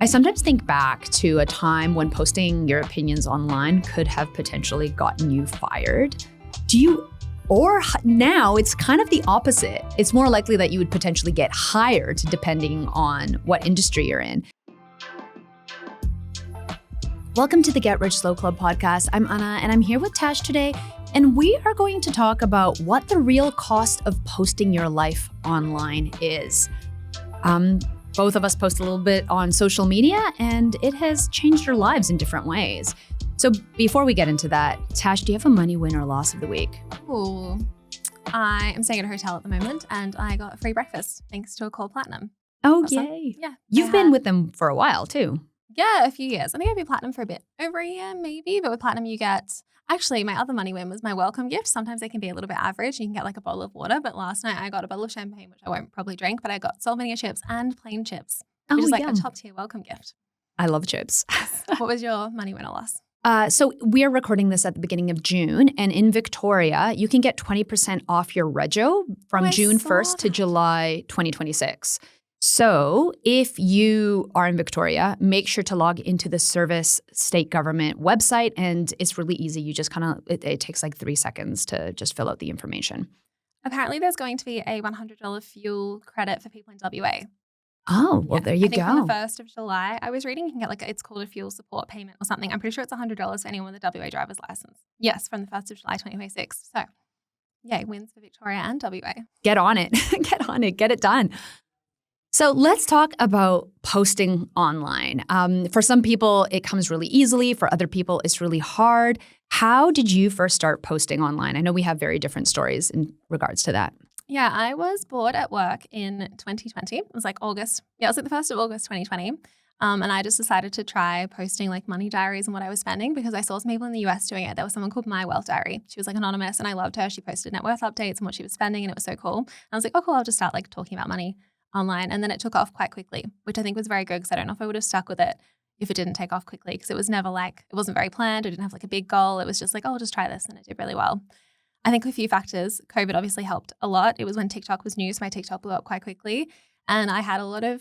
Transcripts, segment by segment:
I sometimes think back to a time when posting your opinions online could have potentially gotten you fired. Or now it's kind of the opposite. It's more likely that you would potentially get hired depending on what industry you're in. Welcome to the Get Rich Slow Club podcast. I'm Anna and I'm here with Tash today. And we are going to talk about what the real cost of posting your life online is. Both of us post a little bit on social media and it has changed our lives in different ways. So before we get into that, Tash, do you have a money win or loss of the week? Ooh, I am staying at a hotel at the moment and I got a free breakfast thanks to a Call Platinum. Oh, Awesome. yay. Yeah. You've been with them for a while too. Yeah, a few years. I think I've been Platinum for a bit over a year maybe, but with Platinum you get, actually my other money win was my welcome gift. Sometimes they can be a little bit average. You can get like a bottle of water, but last night I got a bottle of champagne, which I won't probably drink, but I got salt vinegar chips and plain chips, which is like a top tier welcome gift. I love chips. What was your money win or loss? So we are recording this at the beginning of June, and in Victoria, you can get 20% off your rego from June 1st to July 2026. So if you are in Victoria, make sure to log into the Service State Government website, and it's really easy. You just it takes like 3 seconds to just fill out the information. Apparently there's going to be a $100 fuel credit for people in WA. Oh, well, there you I think go. from the 1st of July, I was reading you can get like, it's called a fuel support payment or something. I'm pretty sure it's $100 for anyone with a WA driver's license. Yes, from the 1st of July 2026. So, yay, wins for Victoria and WA. Get on it. Get on it. Get it done. So let's talk about posting online. For some people, it comes really easily. For other people, it's really hard. How did you first start posting online? I know we have very different stories in regards to that. Yeah, I was bored at work in 2020. It was like August. Yeah, it was like the 1st of August 2020. And I just decided to try posting like money diaries and what I was spending because I saw some people in the US doing it. There was someone called My Wealth Diary. She was like anonymous and I loved her. She posted net worth updates and what she was spending and it was so cool. And I was like, oh, cool, I'll just start like talking about money online. And then it took off quite quickly, which I think was very good because I don't know if I would have stuck with it if it didn't take off quickly because it was never like, it wasn't very planned. I didn't have like a big goal. It was just like, oh, I'll just try this and it did really well. I think a few factors. COVID obviously helped a lot. It was when TikTok was new, so my TikTok blew up quite quickly. And I had a lot of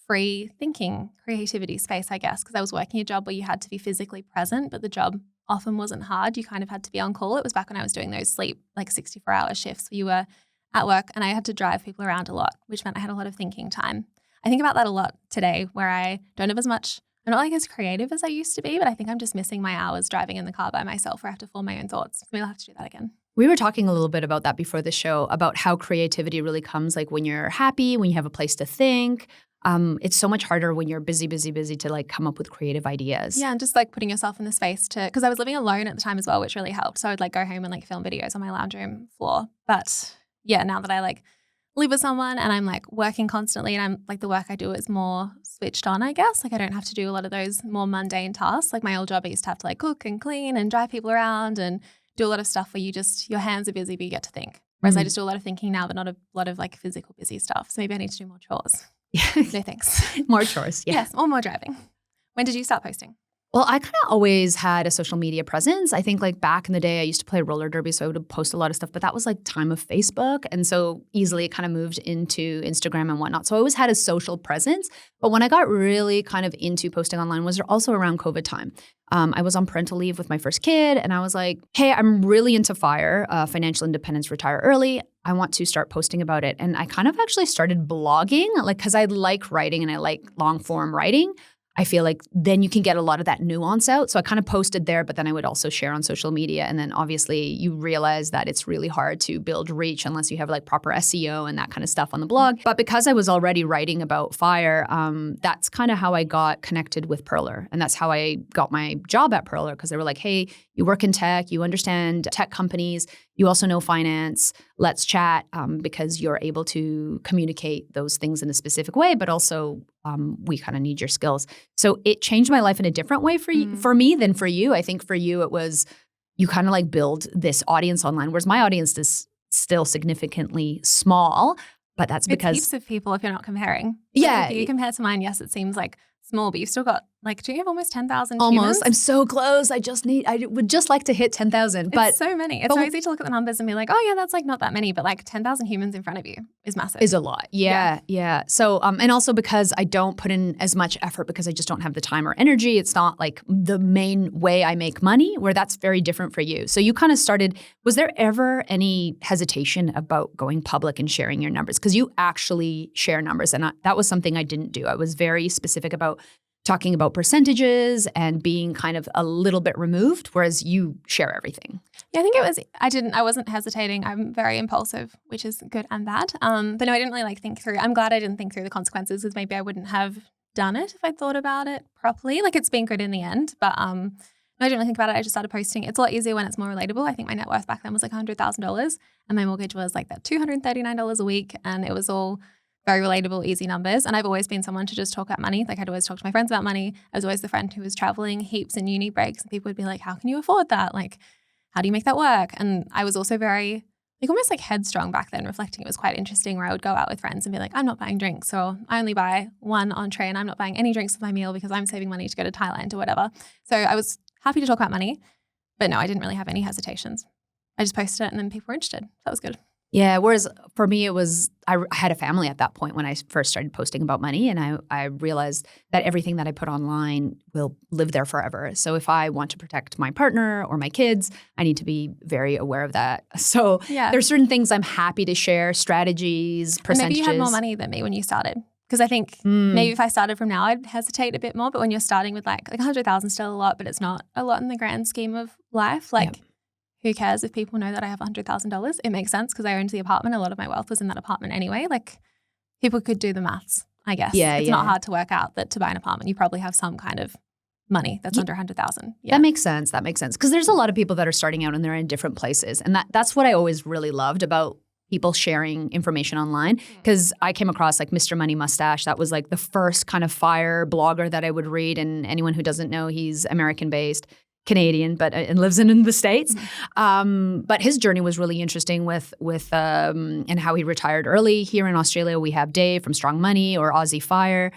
free thinking, creativity space, I guess, because I was working a job where you had to be physically present, but the job often wasn't hard. You kind of had to be on call. It was back when I was doing those sleep, like 64-hour shifts where you were at work and I had to drive people around a lot, which meant I had a lot of thinking time. I think about that a lot today where I don't have as much, I'm not like as creative as I used to be, but I think I'm just missing my hours driving in the car by myself where I have to form my own thoughts. Maybe I'll have to do that again. We were talking a little bit about that before the show, about how creativity really comes like when you're happy, when you have a place to think. It's so much harder when you're busy to like come up with creative ideas. Yeah, and just like putting yourself in the space to, because I was living alone at the time as well, which really helped. So I would like go home and like film videos on my lounge room floor. But yeah, now that I like live with someone and I'm like working constantly and I'm like the work I do is more switched on, I guess. Like I don't have to do a lot of those more mundane tasks. Like my old job, I used to have to like cook and clean and drive people around and do a lot of stuff where your hands are busy, but you get to think. Whereas I just do a lot of thinking now, but not a lot of like physical busy stuff. So maybe I need to do more chores. No thanks. More chores, yeah. Yes, or more driving. When did you start posting? Well, I kind of always had a social media presence. I think like back in the day, I used to play roller derby, so I would post a lot of stuff, but that was like time of Facebook. And so easily it kind of moved into Instagram and whatnot. So I always had a social presence. But when I got really kind of into posting online was also around COVID time. I was on parental leave with my first kid and I was like, hey, I'm really into FIRE, financial independence, retire early. I want to start posting about it. And I kind of actually started blogging, like, because I like writing and I like long form writing. I feel like then you can get a lot of that nuance out. So I kind of posted there, but then I would also share on social media. And then obviously you realize that it's really hard to build reach unless you have like proper SEO and that kind of stuff on the blog. But because I was already writing about FIRE, that's kind of how I got connected with Pearler. And that's how I got my job at Pearler because they were like, hey, you work in tech, you understand tech companies, you also know finance, let's chat because you're able to communicate those things in a specific way, but also we kind of need your skills. So it changed my life in a different way for me than for you. I think for you, it was you kind of like build this audience online, whereas my audience is still significantly small, but that's because— It's heaps of people if you're not comparing. Yeah. Like if you compare to mine, yes, it seems like small, but you've still got like, do you have almost 10,000 Almost. humans? I'm so close. I would just like to hit 10,000. But It's so many. It's so easy to look at the numbers and be like, oh yeah, that's like not that many, but like 10,000 humans in front of you is massive. Is a lot. Yeah. So, and also because I don't put in as much effort because I just don't have the time or energy. It's not like the main way I make money, where that's very different for you. So you kind of started, was there ever any hesitation about going public and sharing your numbers? Because you actually share numbers, and that was something I didn't do. I was very specific about talking about percentages and being kind of a little bit removed, whereas you share everything. Yeah, I think I wasn't hesitating. I'm very impulsive, which is good and bad. But no, I didn't really like think through. I'm glad I didn't think through the consequences, because maybe I wouldn't have done it if I thought about it properly. Like, it's been good in the end, but no, I didn't really think about it. I just started posting. It's a lot easier when it's more relatable. I think my net worth back then was like $100,000 and my mortgage was like that $239 a week, and it was all very relatable, easy numbers. And I've always been someone to just talk about money. Like, I'd always talk to my friends about money. I was always the friend who was traveling heaps in uni breaks, and people would be like, how can you afford that? Like, how do you make that work? And I was also very, like, almost like headstrong back then. Reflecting, it was quite interesting, where I would go out with friends and be like, I'm not buying drinks, so I only buy one entree, and I'm not buying any drinks with my meal because I'm saving money to go to Thailand or whatever. So I was happy to talk about money, but no, I didn't really have any hesitations. I just posted it and then people were interested. That was good. Yeah, whereas for me, it was, I had a family at that point when I first started posting about money, and I realized that everything that I put online will live there forever. So if I want to protect my partner or my kids, I need to be very aware of that. So there's certain things I'm happy to share, strategies, percentages. And maybe you had more money than me when you started. Because I think maybe if I started from now, I'd hesitate a bit more. But when you're starting with like 100,000 still a lot, but it's not a lot in the grand scheme of life. Like, who cares if people know that I have $100,000? It makes sense because I owned the apartment. A lot of my wealth was in that apartment anyway. Like, people could do the maths, I guess. It's not hard to work out that to buy an apartment, you probably have some kind of money that's under 100,000. Yeah. That makes sense. Because there's a lot of people that are starting out and they're in different places. And that's what I always really loved about people sharing information online, because I came across like Mr. Money Mustache. That was like the first kind of fire blogger that I would read. And anyone who doesn't know, he's American-based. Canadian, but and lives in the States. But his journey was really interesting with and how he retired early. Here in Australia, we have Dave from Strong Money, or Aussie Fire.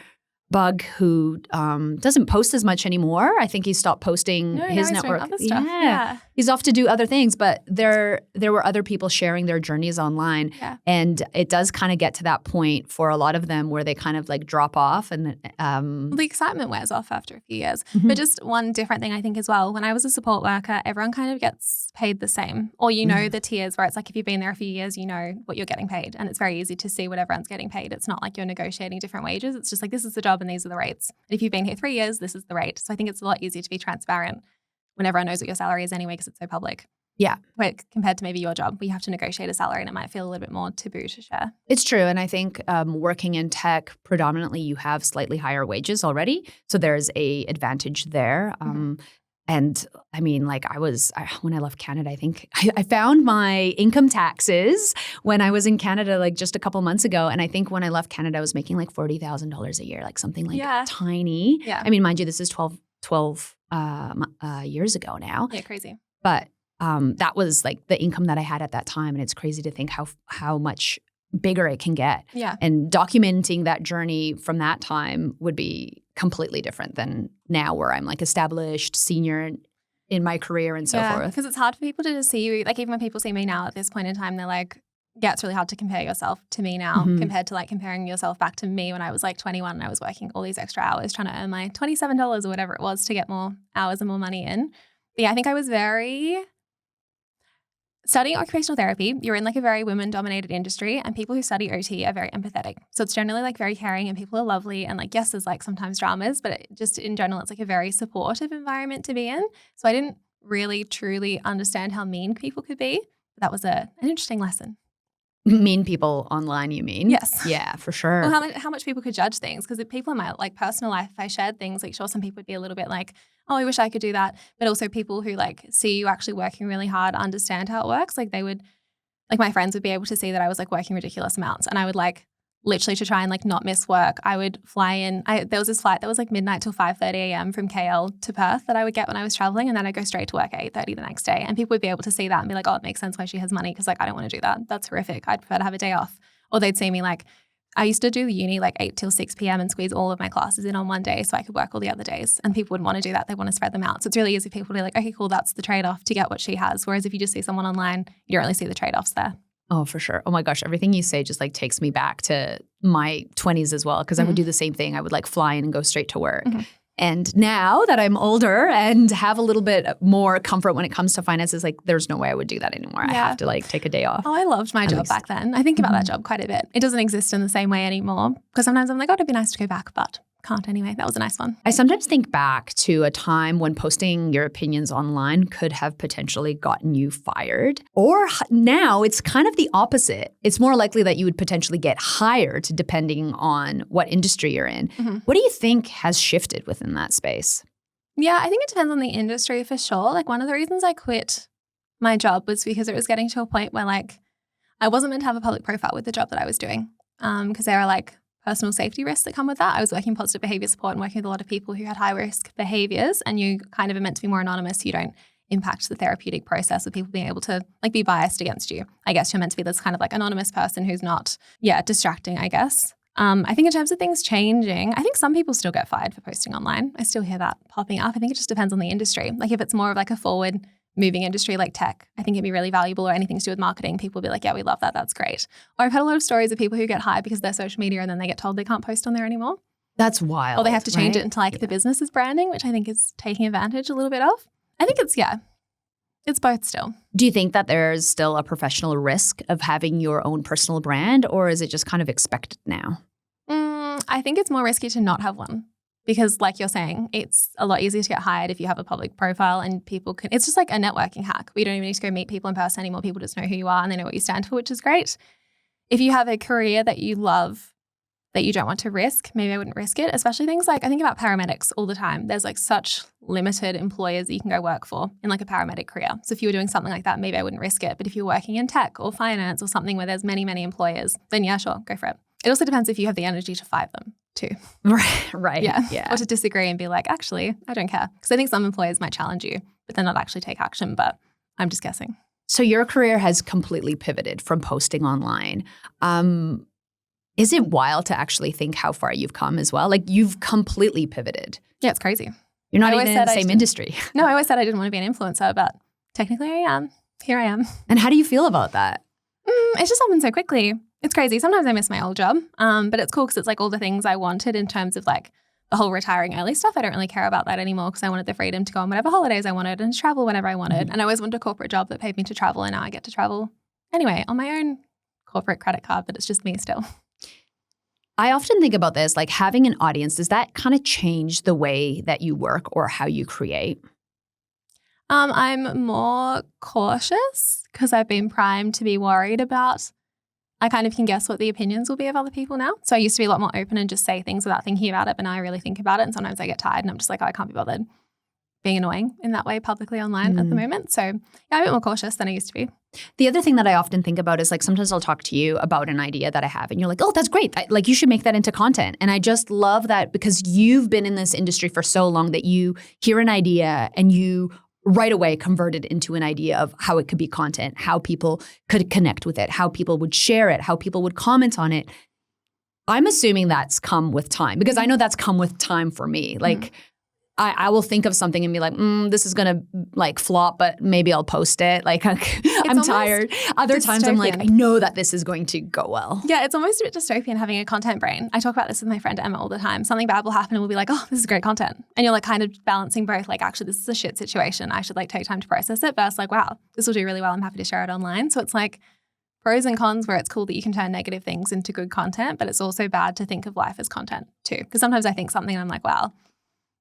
Bug, who doesn't post as much anymore. I think he stopped posting his network. Other stuff. Yeah. He's off to do other things, but there were other people sharing their journeys online. Yeah. And it does kind of get to that point for a lot of them where they kind of like drop off, and the excitement wears off after a few years. But just one different thing I think as well, when I was a support worker, everyone kind of gets paid the same. Or you know the tiers where it's like if you've been there a few years, you know what you're getting paid. And it's very easy to see what everyone's getting paid. It's not like you're negotiating different wages. It's just like, this is the job and these are the rates. And if you've been here 3 years, this is the rate. So I think it's a lot easier to be transparent when everyone knows what your salary is anyway, because it's so public. Yeah. But compared to maybe your job, where you have to negotiate a salary and it might feel a little bit more taboo to share. It's true. And I think working in tech, predominantly you have slightly higher wages already. So there's a advantage there. And I mean, like when I left Canada, I think I found my income taxes when I was in Canada, like just a couple months ago. And I think when I left Canada, I was making like $40,000 a year, like something like tiny. Yeah. I mean, mind you, this is 12 years ago now. Yeah, crazy. But that was like the income that I had at that time. And it's crazy to think how much bigger it can get. Yeah. And documenting that journey from that time would be completely different than now, where I'm like established, senior in my career and so forth. Because it's hard for people to just see you. Like, even when people see me now at this point in time, they're like, yeah, it's really hard to compare yourself to me now compared to like comparing yourself back to me when I was like 21 and I was working all these extra hours trying to earn my $27 or whatever it was to get more hours and more money in. But yeah, I think I was studying occupational therapy, you're in like a very women-dominated industry, and people who study OT are very empathetic. So it's generally like very caring, and people are lovely, and like, yes, there's like sometimes dramas, but just in general, it's like a very supportive environment to be in. So I didn't really truly understand how mean people could be. But that was an interesting lesson. Mean people online, you mean? Yes. Yeah, for sure. Well, how much people could judge things, because if people in my like personal life, if I shared things, like sure, some people would be a little bit like, oh, I wish I could do that. But also people who like see you actually working really hard, understand how it works. Like they would, like my friends would be able to see that I was like working ridiculous amounts, and I would like literally to try and like not miss work. I would fly in. There was this flight that was like midnight till 5:30 a.m. from KL to Perth that I would get when I was traveling, and then I'd go straight to work at 8:30 the next day. And people would be able to see that and be like, oh, it makes sense why she has money, because like I don't want to do that. That's horrific. I'd prefer to have a day off. Or they'd see me like I used to do uni like 8 till 6 p.m. and squeeze all of my classes in on one day so I could work all the other days. And people wouldn't want to do that. They want to spread them out. So it's really easy for people to be like, okay, cool, that's the trade-off to get what she has. Whereas if you just see someone online, you don't really see the trade-offs there. Oh, for sure. Oh my gosh. Everything you say just like takes me back to my 20s as well. Cause I would do the same thing. I would like fly in and go straight to work. And now that I'm older and have a little bit more comfort when it comes to finances, like there's no way I would do that anymore. I have to like take a day off. Oh, I loved my job back then. I think about that job quite a bit. It doesn't exist in the same way anymore because sometimes I'm like, oh, it'd be nice to go back, but can't anyway. That was a nice one. I sometimes think back to a time when posting your opinions online could have potentially gotten you fired. Or now it's kind of the opposite. It's more likely that you would potentially get hired depending on what industry you're in. What do you think has shifted within that space? Yeah, I think it depends on the industry for sure. Like one of the reasons I quit my job was because it was getting to a point where like I wasn't meant to have a public profile with the job that I was doing because there are like personal safety risks that come with that. I was working positive behavior support and working with a lot of people who had high risk behaviors, and you kind of are meant to be more anonymous so you don't impact the therapeutic process of people being able to like be biased against you. I guess you're meant to be this kind of like anonymous person who's not, distracting, I guess. I think in terms of things changing, I think some people still get fired for posting online. I still hear that popping up. I think it just depends on the industry. Like if it's more of like a forward moving industry like tech, I think it'd be really valuable, or anything to do with marketing. People will be like, yeah, we love that. That's great. Or I've had a lot of stories of people who get hired because of their social media and then they get told they can't post on there anymore. That's wild. Or they have to change it into like the business's branding, which I think is taking advantage a little bit of. I think it's both still. Do you think that there's still a professional risk of having your own personal brand, or is it just kind of expected now? I think it's more risky to not have one. Because like you're saying, it's a lot easier to get hired if you have a public profile and people can, it's just like a networking hack. We don't even need to go meet people in person anymore. People just know who you are and they know what you stand for, which is great. If you have a career that you love, that you don't want to risk, maybe I wouldn't risk it, especially things like, I think about paramedics all the time. There's like such limited employers that you can go work for in like a paramedic career. So if you were doing something like that, maybe I wouldn't risk it. But if you're working in tech or finance or something where there's many, many employers, then yeah, sure, go for it. It also depends if you have the energy to fight them too. Right. Yeah. Or to disagree and be like, actually, I don't care. Because I think some employers might challenge you, but then not actually take action. But I'm just guessing. So your career has completely pivoted from posting online. Is it wild to actually think how far you've come as well? Like you've completely pivoted. Yeah, it's crazy. You're not even in the same industry. No, I always said I didn't want to be an influencer, but technically I am. Here I am. And how do you feel about that? It's just happened so quickly. It's crazy. Sometimes I miss my old job, but it's cool because it's like all the things I wanted in terms of like the whole retiring early stuff. I don't really care about that anymore because I wanted the freedom to go on whatever holidays I wanted and travel whenever I wanted. And I always wanted a corporate job that paid me to travel, and now I get to travel anyway on my own corporate credit card, but it's just me still. I often think about this, like having an audience, does that kind of change the way that you work or how you create? I'm more cautious because I've been primed to be worried about, I kind of can guess what the opinions will be of other people now. So I used to be a lot more open and just say things without thinking about it, but now I really think about it. And sometimes I get tired and I'm just like, oh, I can't be bothered being annoying in that way publicly online at the moment. So yeah, I'm a bit more cautious than I used to be. The other thing that I often think about is like sometimes I'll talk to you about an idea that I have and you're like, oh, that's great. Like you should make that into content. And I just love that because you've been in this industry for so long that you hear an idea and you right away convert it into an idea of how it could be content, how people could connect with it, how people would share it, how people would comment on it. I'm assuming that's come with time because I know that's come with time for me. Like I will think of something and be like, this is going to like flop, but maybe I'll post it. Like I'm tired. Other times I'm like, I know that this is going to go well. Yeah, it's almost a bit dystopian having a content brain. I talk about this with my friend Emma all the time. Something bad will happen and we'll be like, oh, this is great content. And you're like kind of balancing both. Like, actually, this is a shit situation. I should like take time to process it. Versus like, wow, this will do really well. I'm happy to share it online. So it's like pros and cons where it's cool that you can turn negative things into good content, but it's also bad to think of life as content too. Because sometimes I think something and I'm like, wow,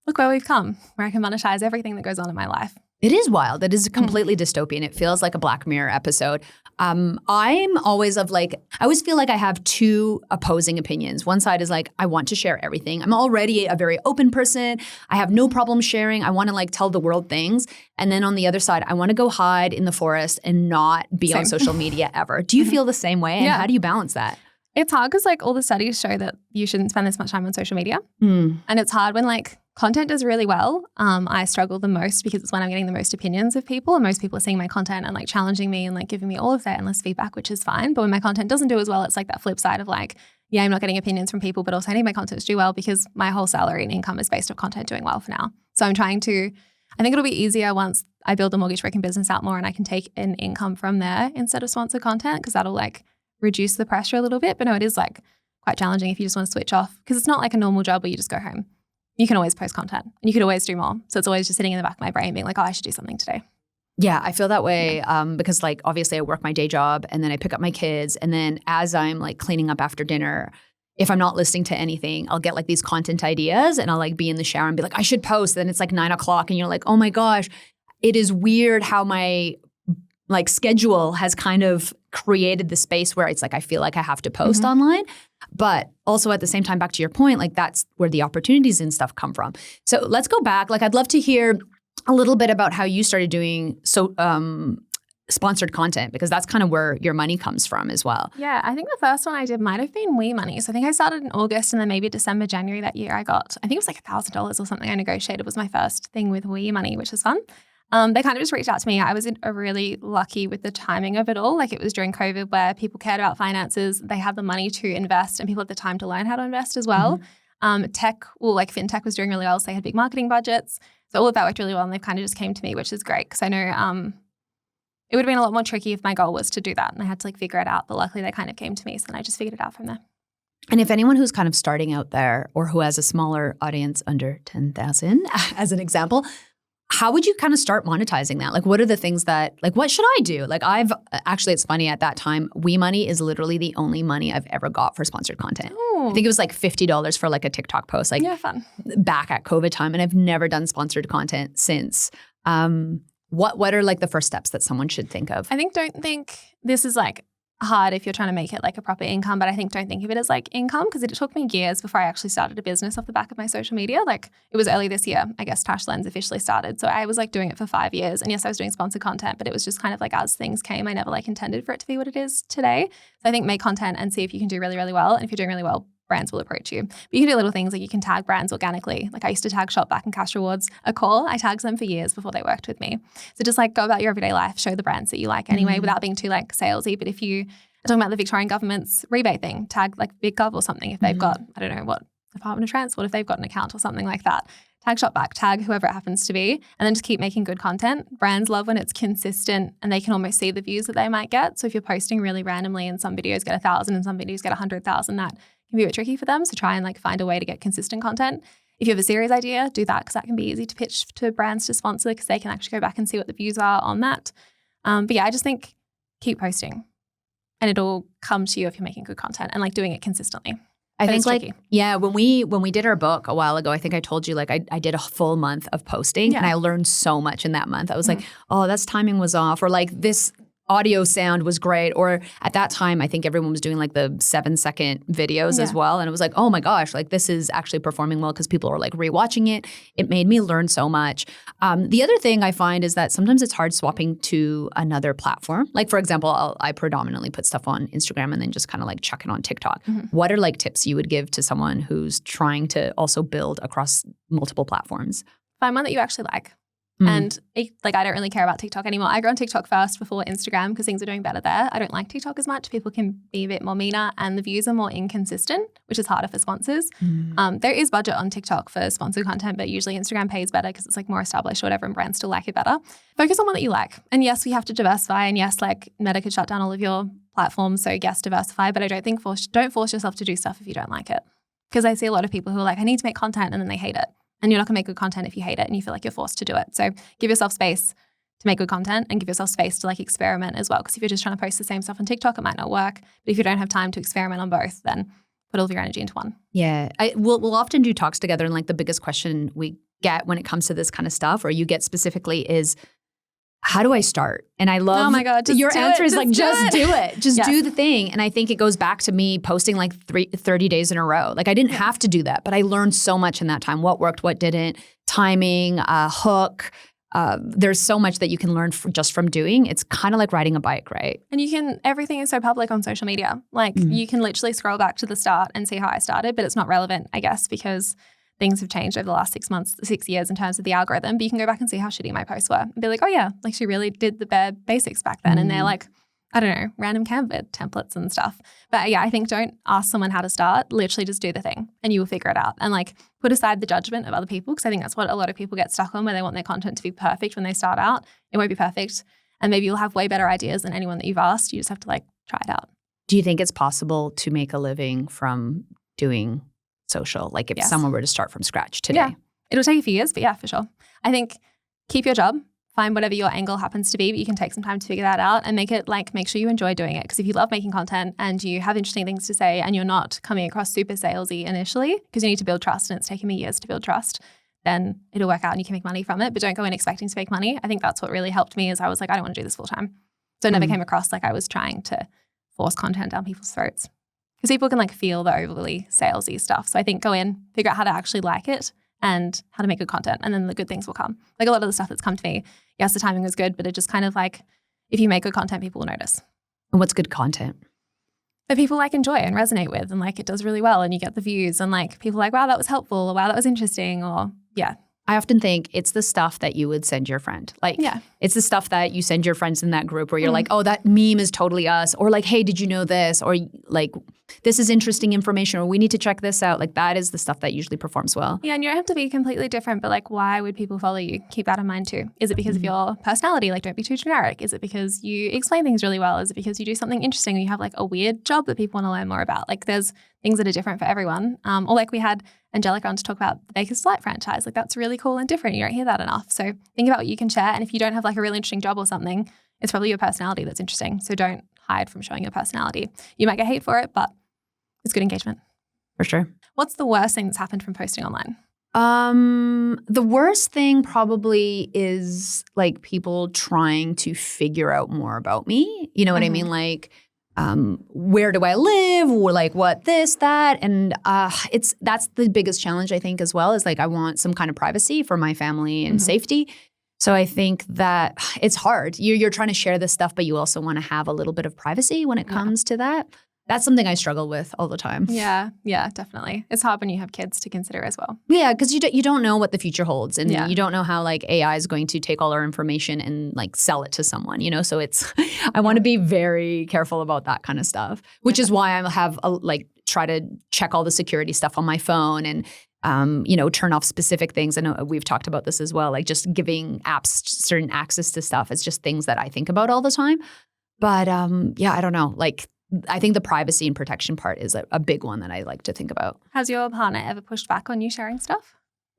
look where we've come, where I can monetize everything that goes on in my life. It is wild. It is completely dystopian. It feels like a Black Mirror episode. I'm always of like, I always feel like I have two opposing opinions. One side is like, I want to share everything. I'm already a very open person. I have no problem sharing. I want to like tell the world things. And then on the other side, I want to go hide in the forest and not be on social media ever. Do you feel the same way? And how do you balance that? It's hard because like all the studies show that you shouldn't spend this much time on social media. And it's hard when like content does really well. I struggle the most because it's when I'm getting the most opinions of people, and most people are seeing my content and like challenging me and like giving me all of their endless feedback, which is fine. But when my content doesn't do as well, it's like that flip side of like, yeah, I'm not getting opinions from people, but also I need my content to do well because my whole salary and income is based on content doing well for now. So I think it'll be easier once I build the mortgage broking business out more and I can take an income from there instead of sponsored content, because that'll like reduce the pressure a little bit. But no, it is like quite challenging if you just want to switch off, because it's not like a normal job where you just go home. You can always post content and you could always do more. So it's always just sitting in the back of my brain being like, oh, I should do something today. Yeah, I feel that way because like obviously I work my day job and then I pick up my kids, and then as I'm like cleaning up after dinner, if I'm not listening to anything, I'll get like these content ideas and I'll like be in the shower and be like, I should post. Then it's like 9 o'clock and you're like, oh my gosh, it is weird how my like schedule has kind of created the space where it's like I feel like I have to post online. But also at the same time, back to your point, like that's where the opportunities and stuff come from. So let's go back. Like I'd love to hear a little bit about how you started doing sponsored content, because that's kind of where your money comes from as well. Yeah, I think the first one I did might have been We Money. So I think I started in August, and then maybe December, January that year I think it was like $1,000 or something I negotiated was my first thing with We Money, which was fun. They kind of just reached out to me. I was really lucky with the timing of it all. Like it was during COVID where people cared about finances. They have the money to invest and people had the time to learn how to invest as well. Fintech was doing really well. So they had big marketing budgets. So all of that worked really well, and they kind of just came to me, which is great because I know it would have been a lot more tricky if my goal was to do that and I had to like figure it out. But luckily they kind of came to me. So then I just figured it out from there. And if anyone who's kind of starting out there or who has a smaller audience under 10,000 as an example, how would you kind of start monetizing that? Like, what are the things that, like, what should I do? Like, it's funny, at that time, We Money is literally the only money I've ever got for sponsored content. Ooh. I think it was like $50 for like a TikTok post, like fun. Back at COVID time. And I've never done sponsored content since. What are like the first steps that someone should think of? Don't think this is like hard if you're trying to make it like a proper income, but don't think of it as like income, because it took me years before I actually started a business off the back of my social media. Like it was early this year, I guess Tash Lens officially started. So I was like doing it for 5 years, and yes, I was doing sponsored content, but it was just kind of like as things came, I never like intended for it to be what it is today. So I think make content and see if you can do really, really well. And if you're doing really well, brands will approach you. But you can do little things like you can tag brands organically. Like I used to tag Shopback and Cash Rewards a call. I tagged them for years before they worked with me. So just like go about your everyday life, show the brands that you like anyway, without being too like salesy. But if you are talking about the Victorian government's rebate thing, tag like Big Gov or something. If they've got, I don't know what, Department of Transport, if they've got an account or something like that, tag Shopback, tag whoever it happens to be, and then just keep making good content. Brands love when it's consistent and they can almost see the views that they might get. So if you're posting really randomly and some videos get 1,000 and some videos get 100,000, that can be a bit tricky for them. So try and like find a way to get consistent content. If you have a series idea, do that, because that can be easy to pitch to brands to sponsor, because they can actually go back and see what the views are on that. But yeah, I just think keep posting and it'll come to you if you're making good content and like doing it consistently. I think like, yeah, when we did our book a while ago, I think I told you like I did a full month of posting and I learned so much in that month. I was like, oh, that's timing was off, or like this audio sound was great. Or at that time, I think everyone was doing like the 7-second videos as well. And it was like, oh my gosh, like this is actually performing well because people are like rewatching it. It made me learn so much. The other thing I find is that sometimes it's hard swapping to another platform. Like for example, I predominantly put stuff on Instagram and then just kind of like chuck it on TikTok. What are like tips you would give to someone who's trying to also build across multiple platforms? Find one that you actually like. And I don't really care about TikTok anymore. I go on TikTok first before Instagram because things are doing better there. I don't like TikTok as much. People can be a bit more meaner and the views are more inconsistent, which is harder for sponsors. There is budget on TikTok for sponsored content, but usually Instagram pays better because it's like more established or whatever, and brands still like it better. Focus on one that you like. And yes, we have to diversify. And yes, like Meta could shut down all of your platforms. So yes, diversify. But I don't think don't force yourself to do stuff if you don't like it. Because I see a lot of people who are like, I need to make content, and then they hate it. And you're not going to make good content if you hate it and you feel like you're forced to do it. So give yourself space to make good content and give yourself space to like experiment as well. Because if you're just trying to post the same stuff on TikTok, it might not work. But if you don't have time to experiment on both, then put all of your energy into one. Yeah. We'll often do talks together, and like the biggest question we get when it comes to this kind of stuff, or you get specifically, is how do I start? And I love oh my God, your answer is like, just do it. Just yes. do the thing. And I think it goes back to me posting like 30 days in a row. Like I didn't have to do that, but I learned so much in that time. What worked, what didn't, timing, hook. There's so much that you can learn just from doing. It's kind of like riding a bike, right? And everything is so public on social media. Like you can literally scroll back to the start and see how I started, but it's not relevant, I guess, because things have changed over the last 6 months, 6 years in terms of the algorithm, but you can go back and see how shitty my posts were and be like, oh yeah, like she really did the bare basics back then. And they're like, I don't know, random Canva templates and stuff. But yeah, I think don't ask someone how to start. Literally just do the thing and you will figure it out. And like put aside the judgment of other people, because I think that's what a lot of people get stuck on, where they want their content to be perfect when they start out. It won't be perfect. And maybe you'll have way better ideas than anyone that you've asked. You just have to like try it out. Do you think it's possible to make a living from doing social? Like if someone were to start from scratch today? Yeah. It'll take a few years, but yeah, for sure. I think keep your job. Find whatever your angle happens to be, but you can take some time to figure that out and make sure you enjoy doing it. Because if you love making content and you have interesting things to say and you're not coming across super salesy initially, because you need to build trust and it's taken me years to build trust, then it'll work out and you can make money from it. But don't go in expecting to make money. I think that's what really helped me is I was like, I don't want to do this full time. So it never came across like I was trying to force content down people's throats. Because people can like feel the overly salesy stuff. So I think go in, figure out how to actually like it and how to make good content. And then the good things will come. Like a lot of the stuff that's come to me, yes, the timing was good, but it just kind of like, if you make good content, people will notice. And what's good content? That people like enjoy and resonate with and like it does really well and you get the views and like people are like, wow, that was helpful or wow, that was interesting or yeah. I often think it's the stuff that you would send your friend. Like, it's the stuff that you send your friends in that group where you're like, oh, that meme is totally us. Or like, hey, did you know this? Or like, this is interesting information or we need to check this out. Like that is the stuff that usually performs well. Yeah, and you don't have to be completely different, but like why would people follow you? Keep that in mind too. Is it because of your personality? Like don't be too generic. Is it because you explain things really well? Is it because you do something interesting or you have like a weird job that people want to learn more about? Like there's things that are different for everyone. Or like we had Angelica on to talk about the Baker's Delight franchise. Like that's really cool and different. You don't hear that enough. So think about what you can share. And if you don't have like a really interesting job or something, it's probably your personality that's interesting. So don't hide from showing your personality. You might get hate for it, but it's good engagement. For sure. What's the worst thing that's happened from posting online? The worst thing probably is like people trying to figure out more about me. You know what I mean? Like, where do I live? Or like what this, that. And that's the biggest challenge I think as well is like I want some kind of privacy for my family and safety. So I think that it's hard. You're trying to share this stuff, but you also want to have a little bit of privacy when it comes to that. That's something I struggle with all the time. Yeah, definitely. It's hard when you have kids to consider as well. Yeah, because you don't know what the future holds, and you don't know how like AI is going to take all our information and like sell it to someone. You know, so it's I want to be very careful about that kind of stuff, which is why I have try to check all the security stuff on my phone and turn off specific things. I know we've talked about this as well, like just giving apps certain access to stuff. It's just things that I think about all the time. But I don't know, like. I think the privacy and protection part is a big one that I like to think about. Has your partner ever pushed back on you sharing stuff?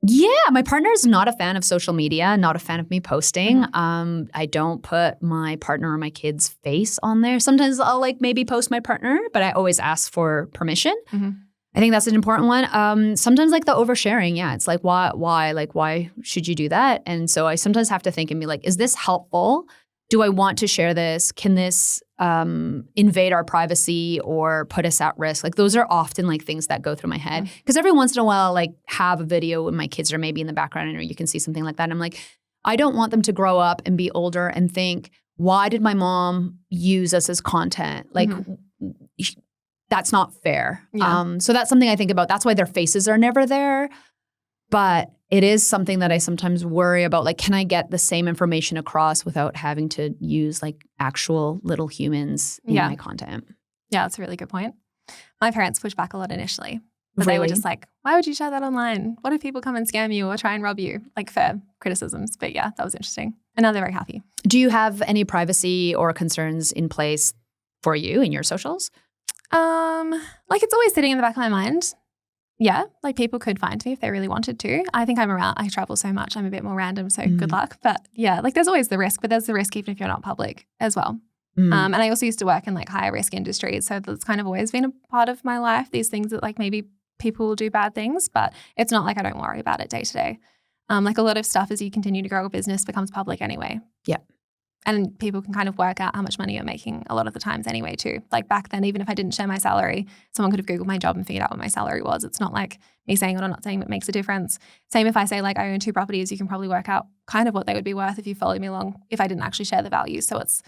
Yeah, my partner is not a fan of social media, not a fan of me posting. I don't put my partner or my kid's face on there. Sometimes I'll like maybe post my partner, but I always ask for permission. I think that's an important one. Sometimes like the oversharing, it's like why should you do that? And so I sometimes have to think and be like, is this helpful? Do I want to share this? Can this invade our privacy or put us at risk? Like those are often like things that go through my head. Because every once in a while, I'll like have a video when my kids are maybe in the background or you can see something like that. And I'm like, I don't want them to grow up and be older and think, why did my mom use us as content? Like that's not fair. Yeah. So that's something I think about. That's why their faces are never there. But it is something that I sometimes worry about. Like, can I get the same information across without having to use like actual little humans in my content? Yeah, that's a really good point. My parents pushed back a lot initially. But they were just like, why would you share that online? What if people come and scam you or try and rob you? Like fair criticisms. But yeah, that was interesting. And now they're very happy. Do you have any privacy or concerns in place for you in your socials? Like it's always sitting in the back of my mind. Yeah, like people could find me if they really wanted to. I think I travel so much. I'm a bit more random, so good luck. But yeah, like there's always the risk, but there's the risk even if you're not public as well. And I also used to work in like higher risk industries. So that's kind of always been a part of my life. These things that like maybe people will do bad things, but it's not like I don't worry about it day to day. Like a lot of stuff as you continue to grow a business becomes public anyway. Yeah. And people can kind of work out how much money you're making a lot of the times anyway too. Like back then, even if I didn't share my salary, someone could have Googled my job and figured out what my salary was. It's not like me saying it or not saying it makes a difference. Same if I say like I own 2 properties, you can probably work out kind of what they would be worth if you followed me along if I didn't actually share the value. So it's,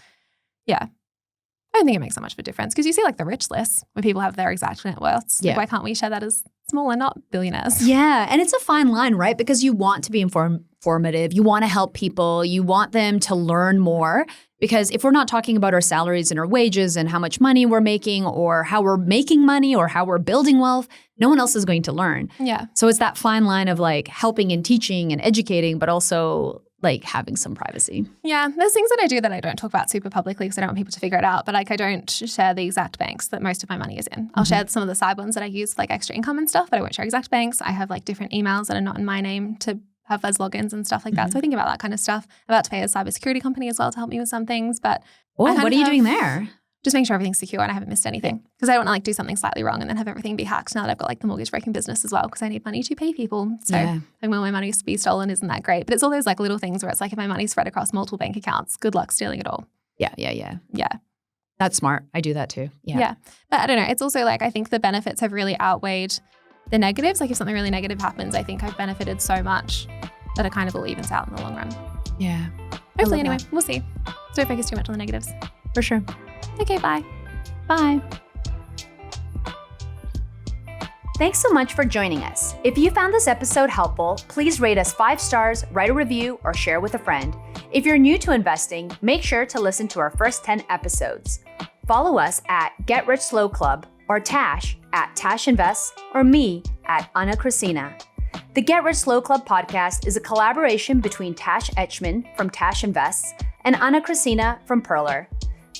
I don't think it makes that much of a difference because you see like the rich lists where people have their exact net worths. Yeah. Like, why can't we share that as smaller, not billionaires. Yeah. And it's a fine line, right? Because you want to be informative. You want to help people. You want them to learn more. Because if we're not talking about our salaries and our wages and how much money we're making or how we're making money or how we're building wealth, no one else is going to learn. Yeah. So it's that fine line of like helping and teaching and educating, but also like having some privacy. Yeah, there's things that I do that I don't talk about super publicly because I don't want people to figure it out. But like I don't share the exact banks that most of my money is in. I'll share some of the side ones that I use for like extra income and stuff, but I won't share exact banks. I have like different emails that are not in my name to have as logins and stuff like that. So I think about that kind of stuff. I'm about to pay a cybersecurity company as well to help me with some things. But what are you doing there? Just make sure everything's secure and I haven't missed anything. Because I don't want to like do something slightly wrong and then have everything be hacked now that I've got like the mortgage broking business as well because I need money to pay people. So having all my money to be stolen isn't that great. But it's all those like little things where it's like if my money's spread across multiple bank accounts, good luck stealing it all. Yeah. Yeah. That's smart. I do that too. Yeah. But I don't know. It's also like I think the benefits have really outweighed the negatives. Like if something really negative happens, I think I've benefited so much that it kind of all evens out in the long run. Yeah. Hopefully anyway. We'll see. Don't focus too much on the negatives. For sure. Okay, bye. Bye. Thanks so much for joining us. If you found this episode helpful, please rate us 5 stars, write a review, or share with a friend. If you're new to investing, make sure to listen to our first 10 episodes. Follow us at Get Rich Slow Club or Tash at Tash Invests or me at Anna Christina. The Get Rich Slow Club podcast is a collaboration between Tash Etchman from Tash Invests and Anna Christina from Perler.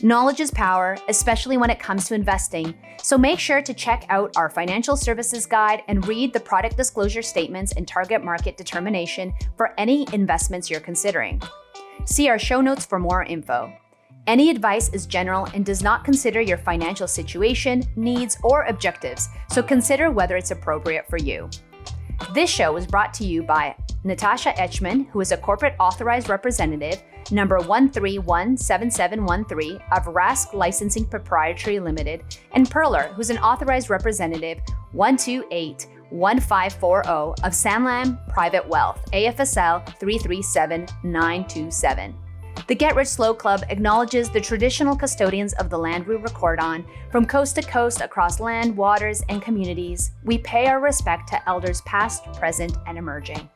Knowledge is power, especially when it comes to investing, so make sure to check out our financial services guide and read the product disclosure statements and target market determination for any investments you're considering. See our show notes for more info. Any advice is general and does not consider your financial situation, needs, or objectives, so consider whether it's appropriate for you. This show was brought to you by Natasha Etchman, who is a corporate authorized representative, number 1317713 of Rask Licensing Proprietary Limited, and Perler, who's an authorized representative 1281540 of Sanlam Private Wealth, AFSL 337927. The Get Rich Slow Club acknowledges the traditional custodians of the land we record on, from coast to coast across land, waters, and communities. We pay our respect to elders past, present, and emerging.